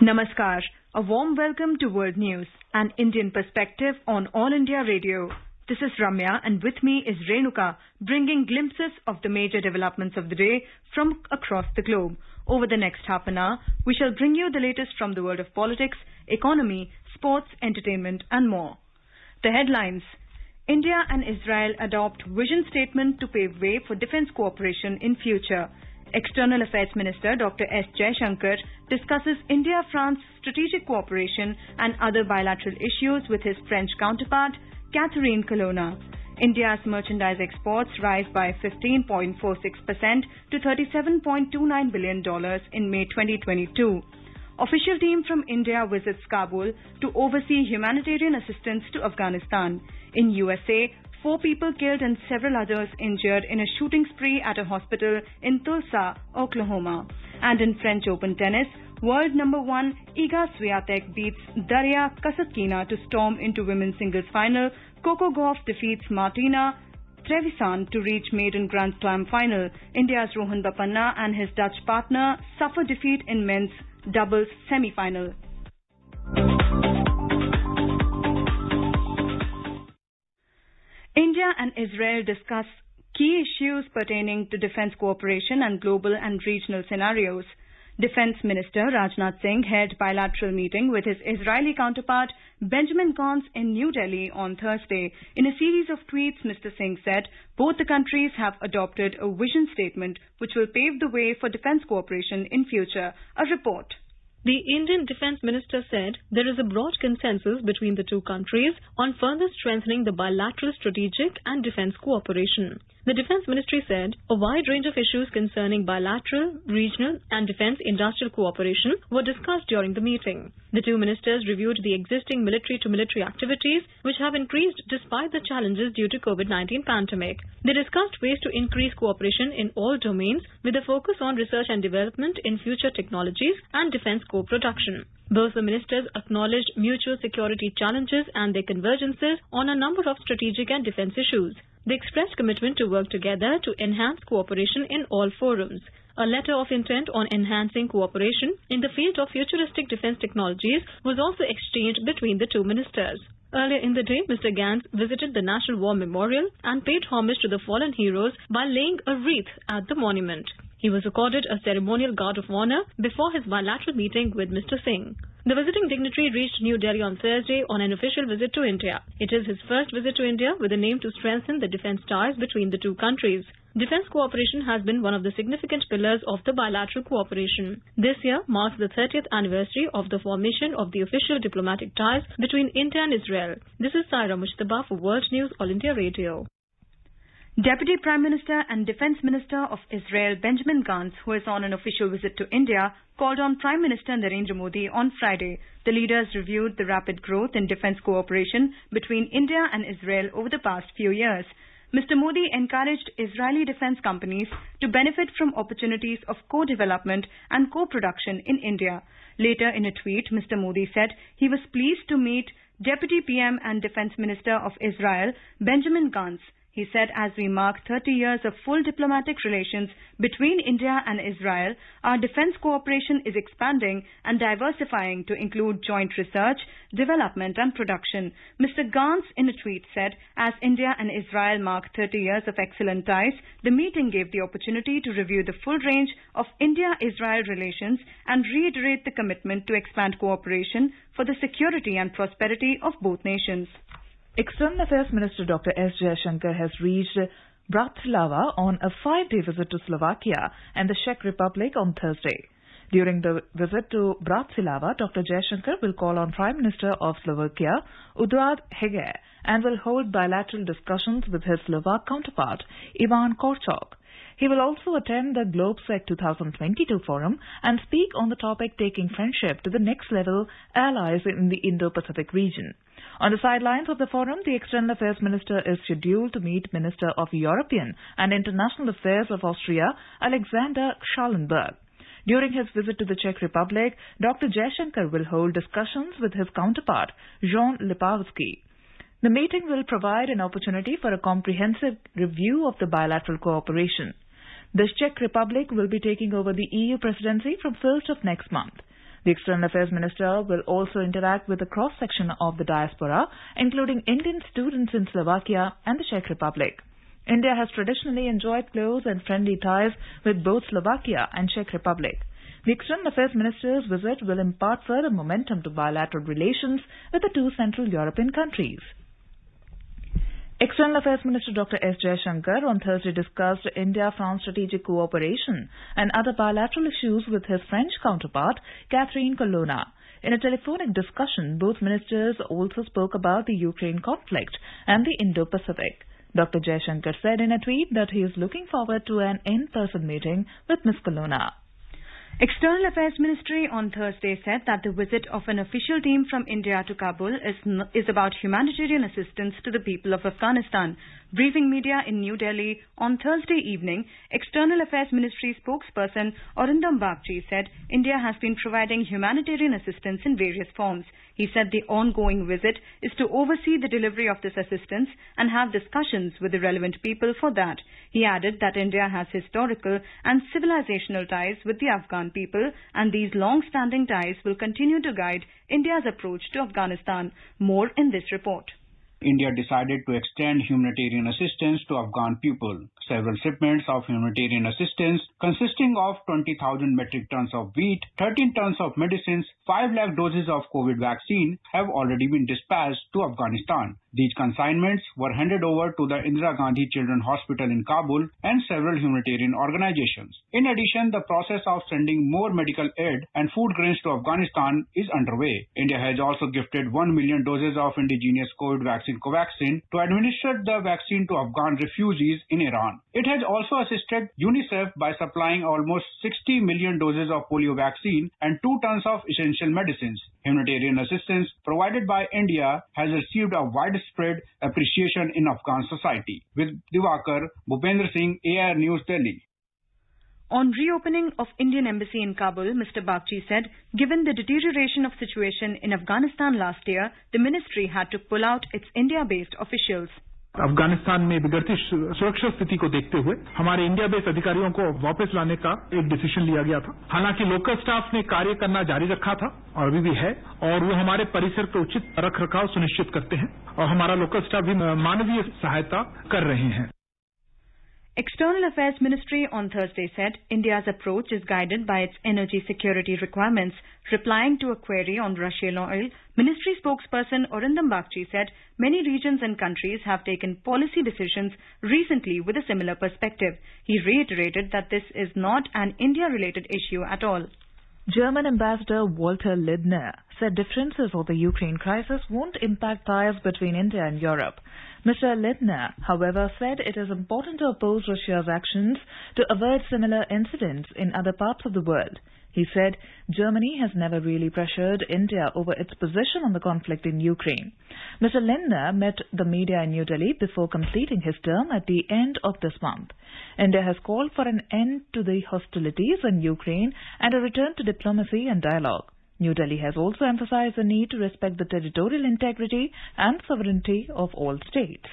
Namaskar. A warm welcome to World News, an Indian perspective on All India Radio. This is Ramya and with me is Renuka, bringing glimpses of the major developments of the day from across the globe. Over the next half an hour, we shall bring you the latest from the world of politics, economy, sports, entertainment and more. The headlines. India and Israel adopt vision statement to pave way for defense cooperation in future. External Affairs Minister Dr. S. Jaishankar discusses India-France strategic cooperation and other bilateral issues with his French counterpart, Catherine Colonna. India's merchandise exports rise by 15.46% to $37.29 billion in May 2022. Official team from India visits Kabul to oversee humanitarian assistance to Afghanistan. In USA, 4 people killed and several others injured in a shooting spree at a hospital in Tulsa, Oklahoma. And in French Open tennis, world number 1 Iga Swiatek beats Daria Kasatkina to storm into women's singles final. Coco Gauff defeats Martina Trevisan to reach maiden Grand Slam final. India's Rohan Bopanna and his Dutch partner suffer defeat in men's doubles semi-final. India and Israel discuss key issues pertaining to defense cooperation and global and regional scenarios. Defense Minister Rajnath Singh held bilateral meeting with his Israeli counterpart Benjamin Gantz in New Delhi on Thursday. In a series of tweets, Mr. Singh said both the countries have adopted a vision statement which will pave the way for defense cooperation in future. A report. The Indian Defence Minister said there is a broad consensus between the two countries on further strengthening the bilateral strategic and defence cooperation. The Defence Ministry said a wide range of issues concerning bilateral, regional and defence industrial cooperation were discussed during the meeting. The two ministers reviewed the existing military-to-military activities which have increased despite the challenges due to COVID-19 pandemic. They discussed ways to increase cooperation in all domains with a focus on research and development in future technologies and defence co-production. Both the ministers acknowledged mutual security challenges and their convergences on a number of strategic and defence issues. They expressed commitment to work together to enhance cooperation in all forums. A letter of intent on enhancing cooperation in the field of futuristic defence technologies was also exchanged between the two ministers. Earlier in the day, Mr. Gantz visited the National War Memorial and paid homage to the fallen heroes by laying a wreath at the monument. He was accorded a ceremonial guard of honor before his bilateral meeting with Mr. Singh. The visiting dignitary reached New Delhi on Thursday on an official visit to India. It is his first visit to India with a aim to strengthen the defence ties between the two countries. Defence cooperation has been one of the significant pillars of the bilateral cooperation. This year marks the 30th anniversary of the formation of the official diplomatic ties between India and Israel. This is Saira Mujtaba for World News All India Radio. Deputy Prime Minister and Defence Minister of Israel Benjamin Gantz, who is on an official visit to India, called on Prime Minister Narendra Modi on Friday. The leaders reviewed the rapid growth in defence cooperation between India and Israel over the past few years. Mr. Modi encouraged Israeli defence companies to benefit from opportunities of co-development and co-production in India. Later in a tweet, Mr. Modi said he was pleased to meet Deputy PM and Defence Minister of Israel Benjamin Gantz. He said, as we mark 30 years of full diplomatic relations between India and Israel, our defence cooperation is expanding and diversifying to include joint research, development and production. Mr. Gantz in a tweet said, as India and Israel mark 30 years of excellent ties, the meeting gave the opportunity to review the full range of India-Israel relations and reiterate the commitment to expand cooperation for the security and prosperity of both nations. External Affairs Minister Dr. S. Jaishankar has reached Bratislava on a 5-day visit to Slovakia and the Czech Republic on Thursday. During the visit to Bratislava, Dr. Jaishankar will call on Prime Minister of Slovakia, Eduard Heger, and will hold bilateral discussions with his Slovak counterpart, Ivan Korchok. He will also attend the GlobeSec 2022 forum and speak on the topic taking friendship to the next level, allies in the Indo-Pacific region. On the sidelines of the forum, the External Affairs Minister is scheduled to meet Minister of European and International Affairs of Austria, Alexander Schallenberg. During his visit to the Czech Republic, Dr. Jaishankar will hold discussions with his counterpart, Jean Lipavsky. The meeting will provide an opportunity for a comprehensive review of the bilateral cooperation. The Czech Republic will be taking over the EU presidency from 1st of next month. The External Affairs Minister will also interact with a cross-section of the diaspora, including Indian students in Slovakia and the Czech Republic. India has traditionally enjoyed close and friendly ties with both Slovakia and Czech Republic. The External Affairs Minister's visit will impart further momentum to bilateral relations with the two Central European countries. External Affairs Minister Dr. S. Jaishankar on Thursday discussed India-France strategic cooperation and other bilateral issues with his French counterpart, Catherine Colonna. In a telephonic discussion, both ministers also spoke about the Ukraine conflict and the Indo-Pacific. Dr. Jaishankar said in a tweet that he is looking forward to an in-person meeting with Ms. Colonna. External Affairs Ministry on Thursday said that the visit of an official team from India to Kabul is about humanitarian assistance to the people of Afghanistan. Briefing media in New Delhi on Thursday evening, External Affairs Ministry spokesperson Arindam Bagchi said India has been providing humanitarian assistance in various forms. He said the ongoing visit is to oversee the delivery of this assistance and have discussions with the relevant people for that. He added that India has historical and civilizational ties with the Afghan people, and these long-standing ties will continue to guide India's approach to Afghanistan. More in this report. India decided to extend humanitarian assistance to Afghan people. Several shipments of humanitarian assistance consisting of 20,000 metric tons of wheat, 13 tons of medicines, 5 lakh doses of COVID vaccine have already been dispatched to Afghanistan. These consignments were handed over to the Indira Gandhi Children's Hospital in Kabul and several humanitarian organizations. In addition, the process of sending more medical aid and food grains to Afghanistan is underway. India has also gifted 1 million doses of indigenous COVID vaccine Covaxin to administer the vaccine to Afghan refugees in Iran. It has also assisted UNICEF by supplying almost 60 million doses of polio vaccine and 2 tons of essential medicines. Humanitarian assistance provided by India has received a widespread appreciation in Afghan society. With Diwakar, Bhupendra Singh, AIR News, Delhi. On reopening of Indian Embassy in Kabul, Mr. Bagchi said, given the deterioration of situation in Afghanistan last year, the ministry had to pull out its India-based officials. Afghanistan में बिगड़ती सुरक्षा स्थिति को देखते हुए हमारे India based अधिकारियों को वापस लाने का एक डिसीजन लिया गया था। हालांकि लोकल स्टाफ ने कार्य करना जारी रखा था और अभी भी है, और वो हमारे परिसर का उचित रखरखाव सुनिश्चित करते हैं और हमारा लोकल स्टाफ भी मानवीय सहायता कर रहे हैं। External Affairs Ministry on Thursday said India's approach is guided by its energy security requirements. Replying to a query on Russian oil, Ministry spokesperson Arindam Bagchi said many regions and countries have taken policy decisions recently with a similar perspective. He reiterated that this is not an India-related issue at all. German Ambassador Walter Lindner said differences over the Ukraine crisis won't impact ties between India and Europe. Mr. Lindner, however, said it is important to oppose Russia's actions to avoid similar incidents in other parts of the world. He said Germany has never really pressured India over its position on the conflict in Ukraine. Mr. Lindner met the media in New Delhi before completing his term at the end of this month. India has called for an end to the hostilities in Ukraine and a return to diplomacy and dialogue. New Delhi has also emphasized the need to respect the territorial integrity and sovereignty of all states.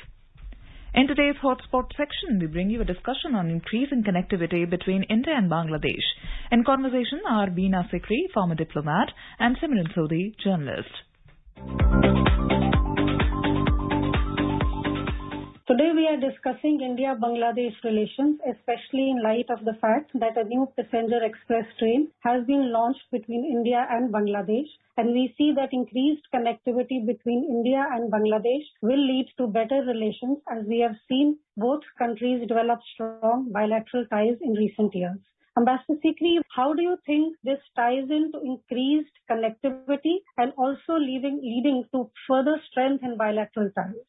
In today's Hotspot section, we bring you a discussion on increasing connectivity between India and Bangladesh. In conversation are Beena Sikri, former diplomat, and Simran Sodhi, journalist. Today we are discussing India-Bangladesh relations, especially in light of the fact that a new passenger express train has been launched between India and Bangladesh, and we see that increased connectivity between India and Bangladesh will lead to better relations, as we have seen both countries develop strong bilateral ties in recent years. Ambassador Sikri, how do you think this ties into increased connectivity and also leading to further strength in bilateral ties?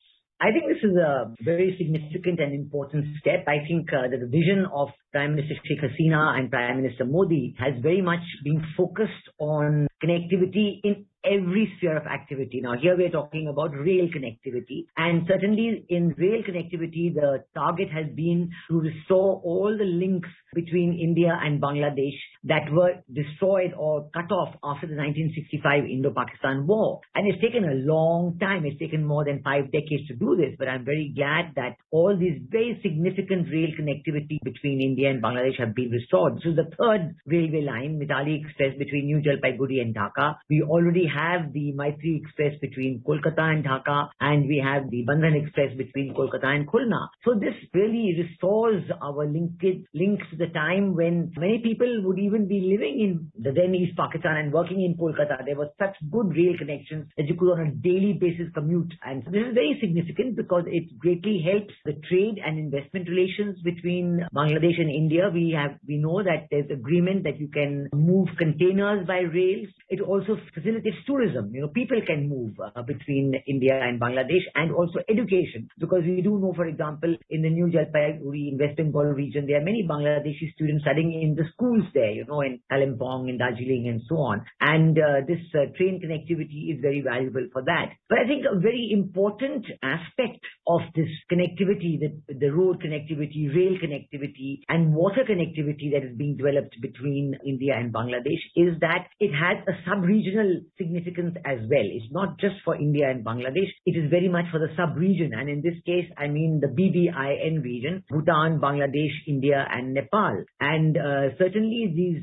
I think this is a very significant and important step. I think that the vision of Prime Minister Sheikh Hasina and Prime Minister Modi has very much been focused on connectivity in every sphere of activity. Now, here we're talking about rail connectivity. And certainly in rail connectivity, the target has been to restore all the links between India and Bangladesh that were destroyed or cut off after the 1965 Indo-Pakistan War. And it's taken a long time. It's taken more than 5 decades to do this. But I'm very glad that all these very significant rail connectivity between India and Bangladesh have been restored. This is the third railway line, Mitali Express between New Jalpaiguri and Dhaka. We already have the Maitri Express between Kolkata and Dhaka, and we have the Bandhan Express between Kolkata and Khulna. So this really restores our links to the time when many people would even be living in the then East Pakistan and working in Kolkata. There were such good rail connections that you could on a daily basis commute. And so this is very significant because it greatly helps the trade and investment relations between Bangladesh and India. We know that there's agreement that you can move containers by rails. It also facilitates tourism. People can move between India and Bangladesh, and also education, because we do know, for example, in the New Jalpaiguri in West Bengal region, there are many Bangladeshi students studying in the schools there, in Kalimpong and Darjeeling and so on. And this train connectivity is very valuable for that. But I think a very important aspect of this connectivity, the road connectivity, rail connectivity, and water connectivity that is being developed between India and Bangladesh is that it has a sub-regional significance as well. It's not just for India and Bangladesh. It is very much for the sub-region. And in this case, I mean the BBIN region, Bhutan, Bangladesh, India, and Nepal. And certainly these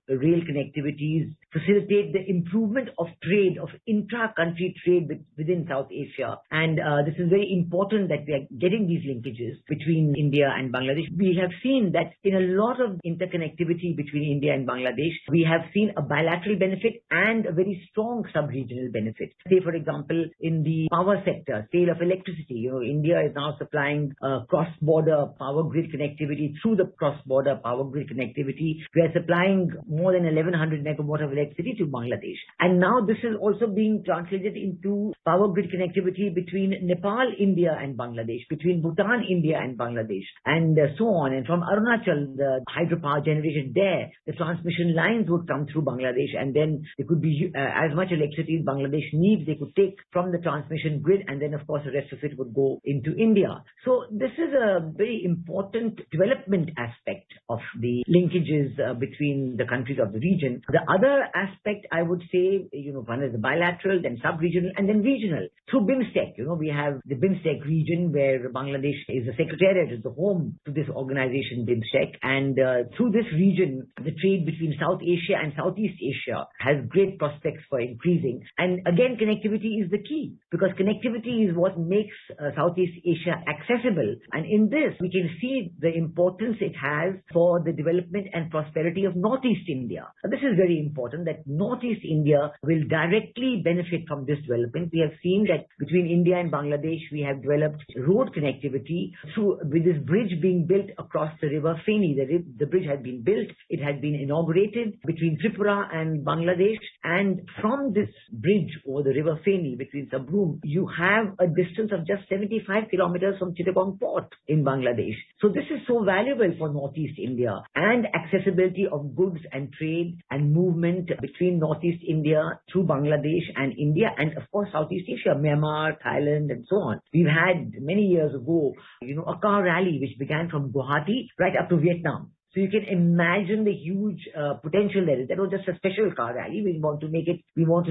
rail connectivities facilitate the improvement of trade, of intra-country trade within South Asia. And this is very important that we are getting these linkages between India and Bangladesh. We have seen that in a lot of interconnectivity between India and Bangladesh, we have seen a bilateral benefit and a very strong sub-regional benefit. Say, for example, in the power sector, sale of electricity, India is now supplying cross-border power grid connectivity through the cross-border power grid connectivity. We are supplying more than 1100 megawatt of electricity to Bangladesh. And now this is also being translated into power grid connectivity between Nepal, India and Bangladesh, between Bhutan, India and Bangladesh, and so on. And from Arunachal, the hydropower generated there, the transmission lines would come through Bangladesh, and then there could be as much electricity as Bangladesh needs, they could take from the transmission grid, and then of course the rest of it would go into India. So this is a very important development aspect of the linkages between the countries of the region. The other aspect, I would say, one is the bilateral, then sub-regional, and then regional. Through BIMSTEC, we have the BIMSTEC region where Bangladesh is the secretariat, is the home to this organization BIMSTEC. And through this region, the trade between South Asia and Southeast Asia has great prospects for increasing. And again, connectivity is the key, because connectivity is what makes Southeast Asia accessible. And in this, we can see the importance it has for the development and prosperity of Northeast India. This is very important, that Northeast India will directly benefit from this development. We have seen that between India and Bangladesh, we have developed road connectivity with this bridge being built across the river Feni. The bridge has been built. It has been inaugurated between Tripura and Bangladesh. And from this bridge over the river Feni between Sabroom, you have a distance of just 75 kilometers from Chittagong port in Bangladesh. So this is so valuable for Northeast India, and accessibility of goods and trade and movement between Northeast India through Bangladesh and India, and of course Southeast Asia, Myanmar, Thailand, and so on. We've had many years ago, a car rally which began from Guwahati right up to Vietnam. So you can imagine the huge potential there is. That was just a special car rally. We want to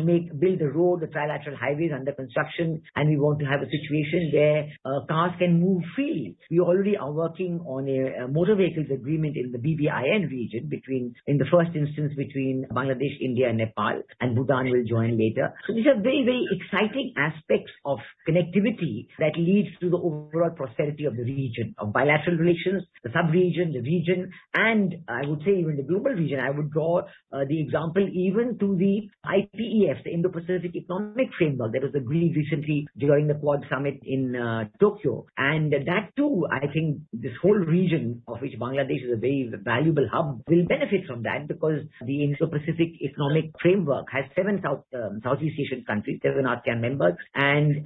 build the road, the trilateral highways under construction, and we want to have a situation where cars can move freely. We already are working on a motor vehicles agreement in the BBIN region in the first instance between Bangladesh, India, and Nepal, and Bhutan will join later. So these are very, very exciting aspects of connectivity that leads to the overall prosperity of the region, of bilateral relations, the sub-region, the region, and I would say even the global region. I would draw the example even to the IPEF, the Indo-Pacific Economic Framework that was agreed recently during the Quad Summit in Tokyo. And that too, I think this whole region, of which Bangladesh is a very valuable hub, will benefit from that, because the Indo-Pacific Economic Framework has 7 Southeast Asian countries, 7 ASEAN members, and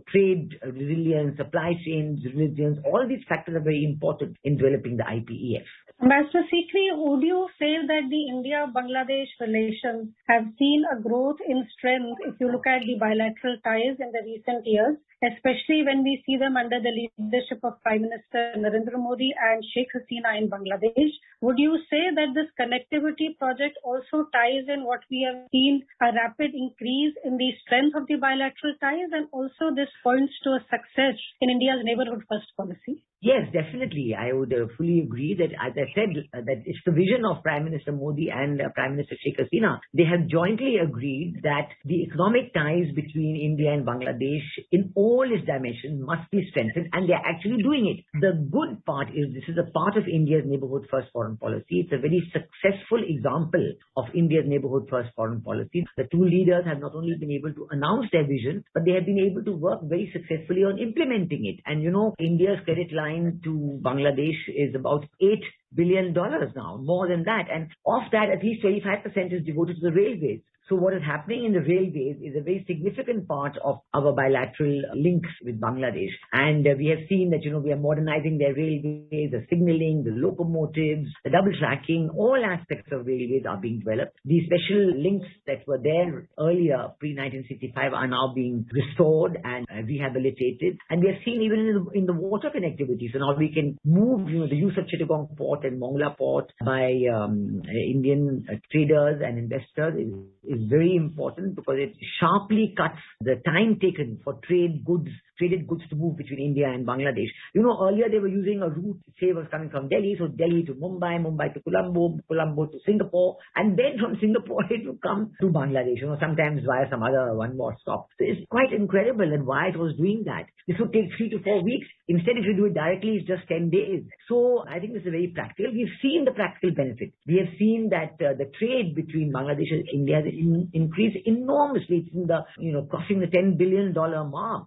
trade, resilience, supply chains, resilience, all these factors are very important in developing the IPEF. Ambassador Sikri, would you say that the India-Bangladesh relations have seen a growth in strength if you look at the bilateral ties in the recent years, especially when we see them under the leadership of Prime Minister Narendra Modi and Sheikh Hasina in Bangladesh? Would you say that this connectivity project also ties in what we have seen, a rapid increase in the strength of the bilateral ties, and also this points to a success in India's neighborhood first policy? Yes, definitely. I would fully agree that, as I said, that it's the vision of Prime Minister Modi and Prime Minister Sheikh Hasina. They have jointly agreed that the economic ties between India and Bangladesh in all its dimensions must be strengthened, and they're actually doing it. The good part is this is a part of India's neighborhood first foreign policy. It's a very successful example of India's neighborhood first foreign policy. The two leaders have not only been able to announce their vision, but they have been able to work very successfully on implementing it. And India's credit line to Bangladesh is about $8 billion now, more than that. And of that, at least 25% is devoted to the railways. So what is happening in the railways is a very significant part of our bilateral links with Bangladesh. And we have seen that, we are modernizing their railways, the signaling, the locomotives, the double tracking, all aspects of railways are being developed. These special links that were there earlier, pre-1965, are now being restored and rehabilitated. And we have seen even in the water connectivity. So now we can move, the use of Chittagong Port and Mongla Port by Indian traders and investors is very important because it sharply cuts the time taken for traded goods to move between India and Bangladesh. Earlier they were using a route, say, was coming from Delhi, so Delhi to Mumbai, Mumbai to Colombo, Colombo to Singapore, and then from Singapore it would come to Bangladesh, sometimes via some other one more stop. So it's quite incredible that why it was doing that. This would take 3 to 4 weeks. Instead, if you do it directly, it's just 10 days. So I think this is very practical. We've seen the practical benefit. We have seen that the trade between Bangladesh and India has increased enormously. It's in the, crossing the $10 billion mark.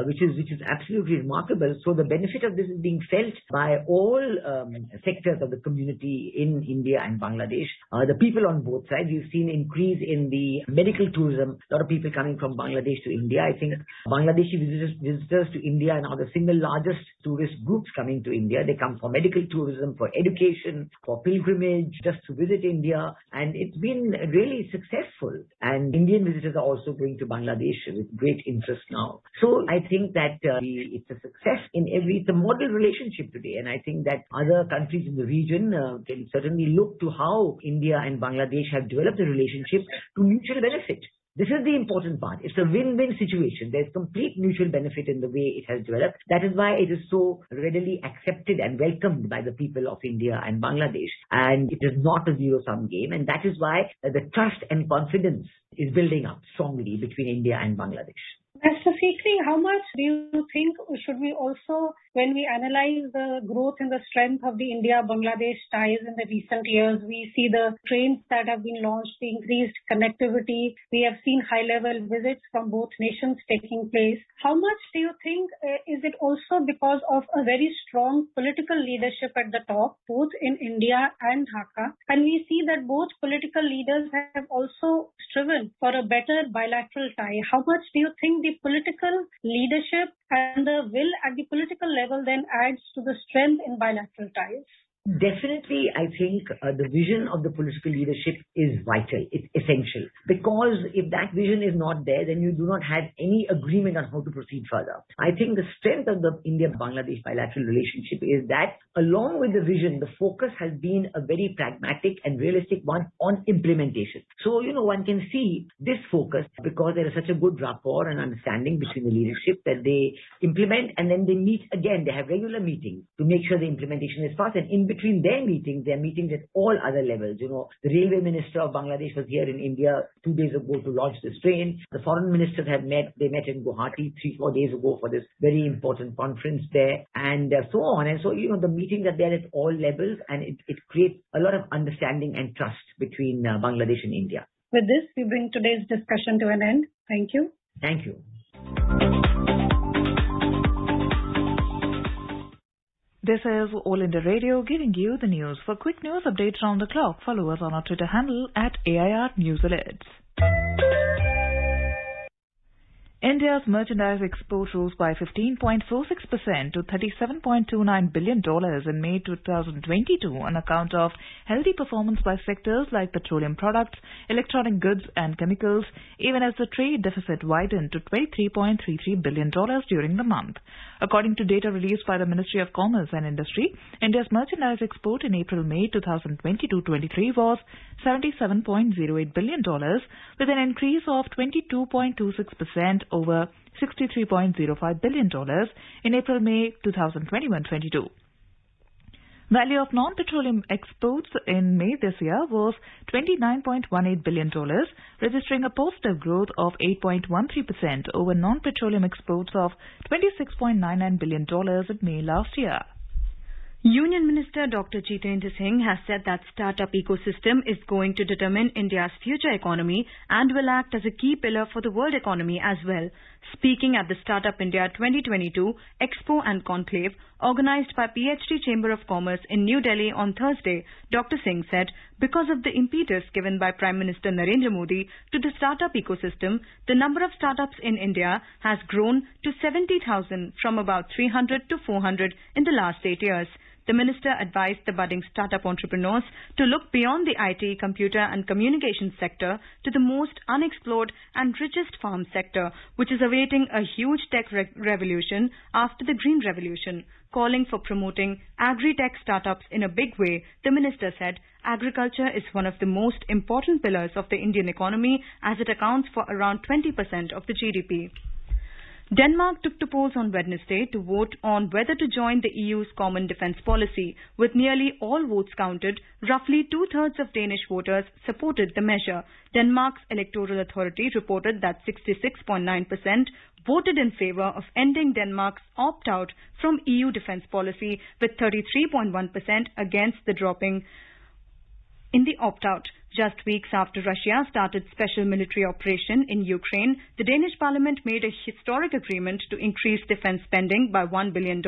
Which is absolutely remarkable. So the benefit of this is being felt by all sectors of the community in India and Bangladesh. The people on both sides, we've seen increase in the medical tourism. A lot of people coming from Bangladesh to India. I think Bangladeshi visitors to India are now the single largest tourist groups coming to India. They come for medical tourism, for education, for pilgrimage, just to visit India. And it's been really successful. And Indian visitors are also going to Bangladesh with great interest now. So I think that it's a success it's a model relationship today. And I think that other countries in the region can certainly look to how India and Bangladesh have developed a relationship to mutual benefit. This is the important part. It's a win-win situation. There's complete mutual benefit in the way it has developed. That is why it is so readily accepted and welcomed by the people of India and Bangladesh. And it is not a zero-sum game. And that is why the trust and confidence is building up strongly between India and Bangladesh. Mr. Sikri, how much do you think should we also, when we analyze the growth and the strength of the India-Bangladesh ties in the recent years, we see the trains that have been launched, the increased connectivity, we have seen high-level visits from both nations taking place. How much do you think is it also because of a very strong political leadership at the top, both in India and Dhaka? And we see that both political leaders have also striven for a better bilateral tie. How much do you think the political leadership and the will at the political level then adds to the strength in bilateral ties? Definitely, I think the vision of the political leadership is vital. It's essential. Because if that vision is not there, then you do not have any agreement on how to proceed further. I think the strength of the India-Bangladesh bilateral relationship is that along with the vision, the focus has been a very pragmatic and realistic one on implementation. So, one can see this focus because there is such a good rapport and understanding between the leadership that they implement and then they meet again. They have regular meetings to make sure the implementation is fast. And in between their meetings at all other levels. The railway minister of Bangladesh was here in India 2 days ago to launch this train. The foreign ministers have met. They met in Guwahati 3-4 days ago for this very important conference there, and so on. And so, the meetings are there at all levels, and it creates a lot of understanding and trust between Bangladesh and India. With this, we bring today's discussion to an end. Thank you. Thank you. This is All India Radio giving you the news. For quick news updates round the clock, follow us on our Twitter handle @AIR News Alerts. India's merchandise export rose by 15.46% to $37.29 billion in May 2022 on account of healthy performance by sectors like petroleum products, electronic goods and chemicals, even as the trade deficit widened to $23.33 billion during the month. According to data released by the Ministry of Commerce and Industry, India's merchandise export in April-May 2022-23 was $77.08 billion, with an increase of 22.26% over $63.05 billion in April-May 2021-22. Value of non-petroleum exports in May this year was $29.18 billion, registering a positive growth of 8.13% over non-petroleum exports of $26.99 billion in May last year. Union Minister Dr. Jitendra Singh has said that startup ecosystem is going to determine India's future economy and will act as a key pillar for the world economy as well. Speaking at the Startup India 2022 Expo and Conclave organized by PhD Chamber of Commerce in New Delhi on Thursday, Dr. Singh said because of the impetus given by Prime Minister Narendra Modi to the startup ecosystem, the number of startups in India has grown to 70,000 from about 300 to 400 in the last 8 years. The minister advised the budding startup entrepreneurs to look beyond the IT, computer and communications sector to the most unexplored and richest farm sector, which is awaiting a huge tech revolution after the Green Revolution. Calling for promoting agri-tech startups in a big way, the minister said agriculture is one of the most important pillars of the Indian economy as it accounts for around 20% of the GDP. Denmark took to polls on Wednesday to vote on whether to join the EU's common defence policy. With nearly all votes counted, roughly two-thirds of Danish voters supported the measure. Denmark's electoral authority reported that 66.9% voted in favour of ending Denmark's opt-out from EU defence policy, with 33.1% against the dropping in the opt-out. Just weeks after Russia started special military operation in Ukraine, the Danish parliament made a historic agreement to increase defence spending by $1 billion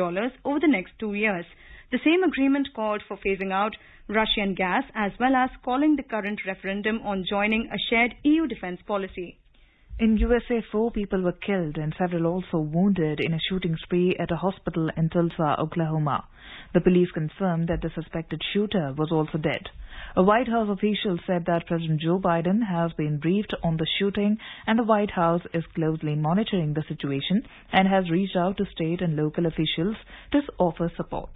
over the next 2 years. The same agreement called for phasing out Russian gas as well as calling the current referendum on joining a shared EU defence policy. In USA, 4 people were killed and several also wounded in a shooting spree at a hospital in Tulsa, Oklahoma. The police confirmed that the suspected shooter was also dead. A White House official said that President Joe Biden has been briefed on the shooting and the White House is closely monitoring the situation and has reached out to state and local officials to offer support.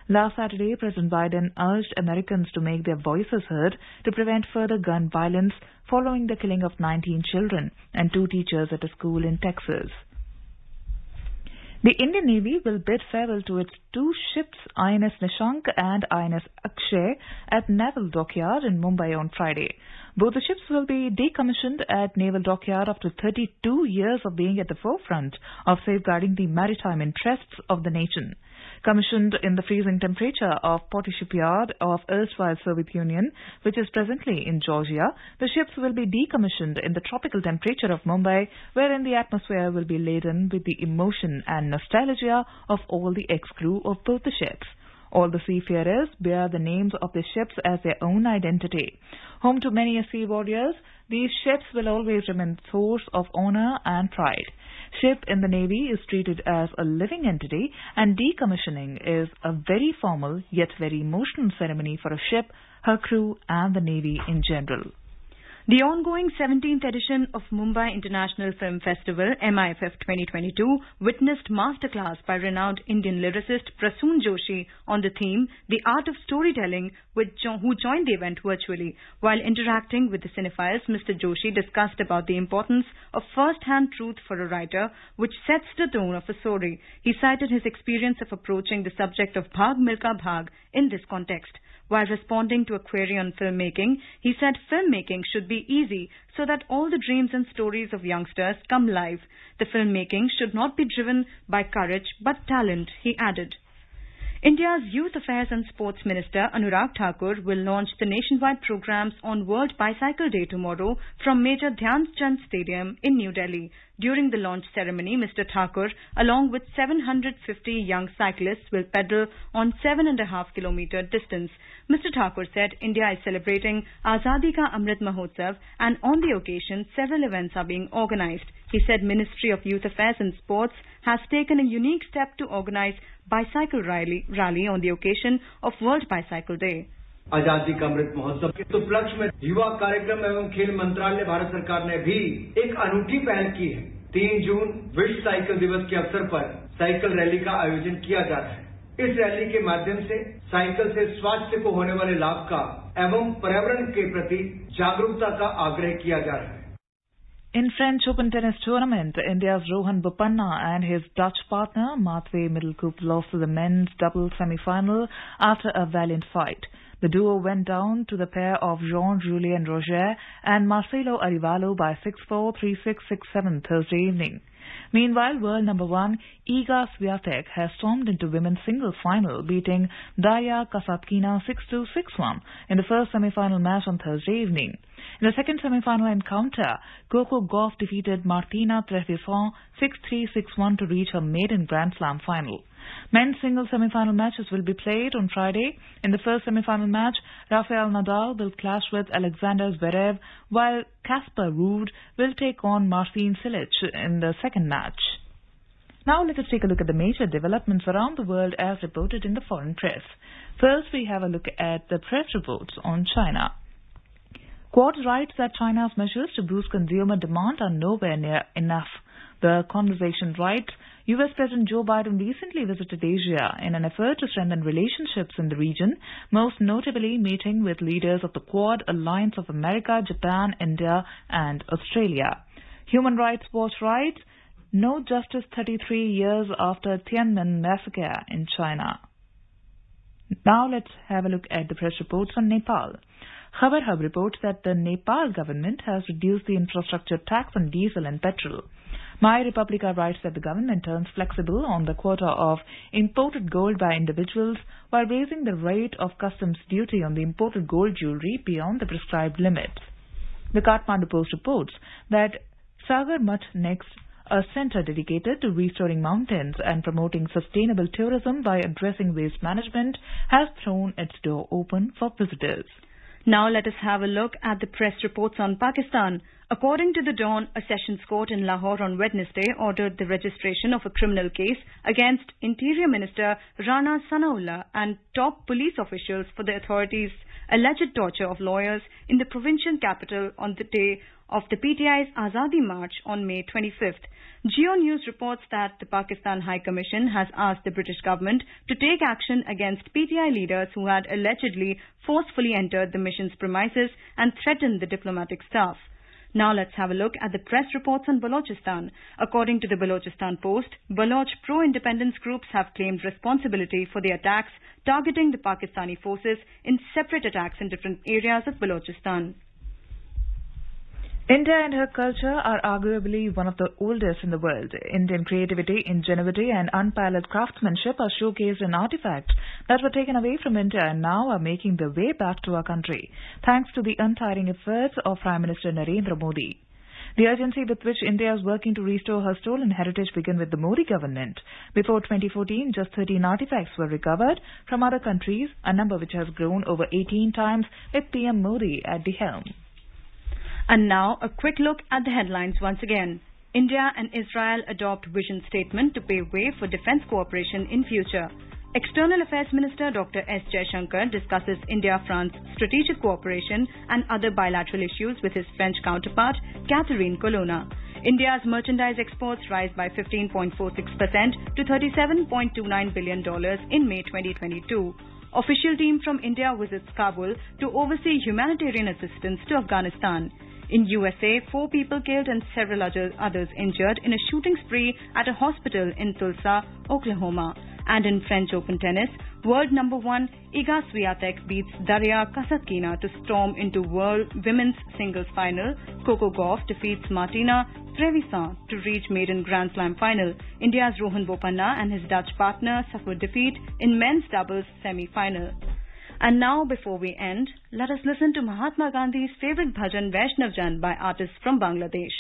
Last Saturday, President Biden urged Americans to make their voices heard to prevent further gun violence following the killing of 19 children and 2 teachers at a school in Texas. The Indian Navy will bid farewell to its 2 ships, INS Nishank and INS Akshay, at Naval Dockyard in Mumbai on Friday. Both the ships will be decommissioned at Naval Dockyard after 32 years of being at the forefront of safeguarding the maritime interests of the nation. Commissioned in the freezing temperature of Poti Shipyard of erstwhile Soviet Union, which is presently in Georgia, the ships will be decommissioned in the tropical temperature of Mumbai, wherein the atmosphere will be laden with the emotion and nostalgia of all the ex-crew of both the ships. All the seafarers bear the names of the ships as their own identity. Home to many sea warriors, these ships will always remain a source of honor and pride. Ship in the Navy is treated as a living entity, and decommissioning is a very formal yet very emotional ceremony for a ship, her crew and the Navy in general. The ongoing 17th edition of Mumbai International Film Festival, MIFF 2022, witnessed masterclass by renowned Indian lyricist Prasoon Joshi on the theme, The Art of Storytelling, who joined the event virtually. While interacting with the cinephiles, Mr. Joshi discussed about the importance of first-hand truth for a writer, which sets the tone of a story. He cited his experience of approaching the subject of Bhag Milka Bhag in this context. While responding to a query on filmmaking, he said filmmaking should be easy so that all the dreams and stories of youngsters come live. The filmmaking should not be driven by courage but talent, he added. India's Youth Affairs and Sports Minister Anurag Thakur will launch the nationwide programs on World Bicycle Day tomorrow from Major Dhyan Chand Stadium in New Delhi. During the launch ceremony, Mr. Thakur, along with 750 young cyclists, will pedal on 7.5 kilometer distance. Mr. Thakur said India is celebrating Azadi Ka Amrit Mahotsav, and on the occasion, several events are being organized. He said Ministry of Youth Affairs and Sports has taken a unique step to organize bicycle rally on the occasion of World Bicycle Day. आजादी का अमृत महोत्सव के उपलक्ष्य में युवा कार्यक्रम एवं खेल मंत्रालय भारत सरकार ने भी एक अनूठी पहल की है। 3 जून विश्व साइकिल दिवस के अवसर पर साइकिल रैली का आयोजन किया जा रहा है। इस रैली के माध्यम से साइकिल से स्वास्थ्य को होने वाले लाभ का एवं पर्यावरण के प्रति जागरूकता का आग्रह किया जा रहा है। In French Open tennis tournament, India's Rohan Bopanna and his Dutch partner Matwé Middelkoop lost to the men's doubles semi-final after a valiant fight. The duo went down to the pair of Jean-Julien Roger and Marcelo Arivalo by 6-4, 3-6, 6-7 Thursday evening. Meanwhile, world number 1 Iga Swiatek has stormed into women's singles final, beating Daria Kasatkina 6-2, 6-1 in the first semi-final match on Thursday evening. In the second semi-final encounter, Coco Gauff defeated Martina Trevisan 6-3, 6-1 to reach her maiden Grand Slam final. Men's singles semi-final matches will be played on Friday. In the first semi-final match, Rafael Nadal will clash with Alexander Zverev, while Casper Ruud will take on Marcin Cilic in the second match. Now let us take a look at the major developments around the world as reported in the foreign press. First, we have a look at the press reports on China. Quad writes that China's measures to boost consumer demand are nowhere near enough. The Conversation writes, U.S. President Joe Biden recently visited Asia in an effort to strengthen relationships in the region, most notably meeting with leaders of the Quad Alliance of America, Japan, India, and Australia. Human Rights Watch writes, no justice 33 years after Tiananmen massacre in China. Now let's have a look at the press reports on Nepal. Khabar Hub reports that the Nepal government has reduced the infrastructure tax on diesel and petrol. My Republica writes that the government turns flexible on the quota of imported gold by individuals while raising the rate of customs duty on the imported gold jewellery beyond the prescribed limits. The Kathmandu Post reports that Sagar Mutt Next, a centre dedicated to restoring mountains and promoting sustainable tourism by addressing waste management, has thrown its door open for visitors. Now let us have a look at the press reports on Pakistan. According to the Dawn, a sessions court in Lahore on Wednesday ordered the registration of a criminal case against Interior Minister Rana Sanaullah and top police officials for the authorities' alleged torture of lawyers in the provincial capital on the day of the PTI's Azadi March on May 25th. Geo News reports that the Pakistan High Commission has asked the British government to take action against PTI leaders who had allegedly forcefully entered the mission's premises and threatened the diplomatic staff. Now let's have a look at the press reports on Balochistan. According to the Balochistan Post, Baloch pro-independence groups have claimed responsibility for the attacks targeting the Pakistani forces in separate attacks in different areas of Balochistan. India and her culture are arguably one of the oldest in the world. Indian creativity, ingenuity and unparalleled craftsmanship are showcased in artifacts that were taken away from India and now are making their way back to our country, thanks to the untiring efforts of Prime Minister Narendra Modi. The urgency with which India is working to restore her stolen heritage began with the Modi government. Before 2014, just 13 artifacts were recovered from other countries, a number which has grown over 18 times with PM Modi at the helm. And now, a quick look at the headlines once again. India and Israel adopt vision statement to pave way for defence cooperation in future. External Affairs Minister Dr. S. Jaishankar discusses India-France strategic cooperation and other bilateral issues with his French counterpart, Catherine Colonna. India's merchandise exports rise by 15.46% to $37.29 billion in May 2022. Official team from India visits Kabul to oversee humanitarian assistance to Afghanistan. In USA, 4 people killed and several others injured in a shooting spree at a hospital in Tulsa, Oklahoma. And in French Open tennis, world number 1 Iga Swiatek beats Daria Kasatkina to storm into world women's singles final. Coco Gauff defeats Martina Trevisan to reach maiden Grand Slam final. India's Rohan Bopanna and his Dutch partner suffered defeat in men's doubles semi-final. And now, before we end, let us listen to Mahatma Gandhi's favorite bhajan Vaishnav Jan by artists from Bangladesh.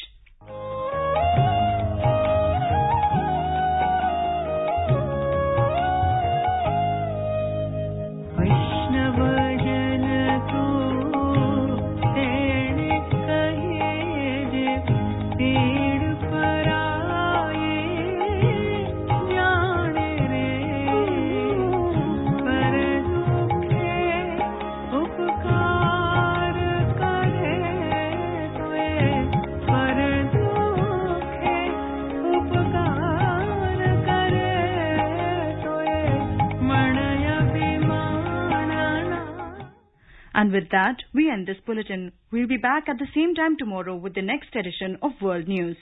And with that, we end this bulletin. We'll be back at the same time tomorrow with the next edition of World News.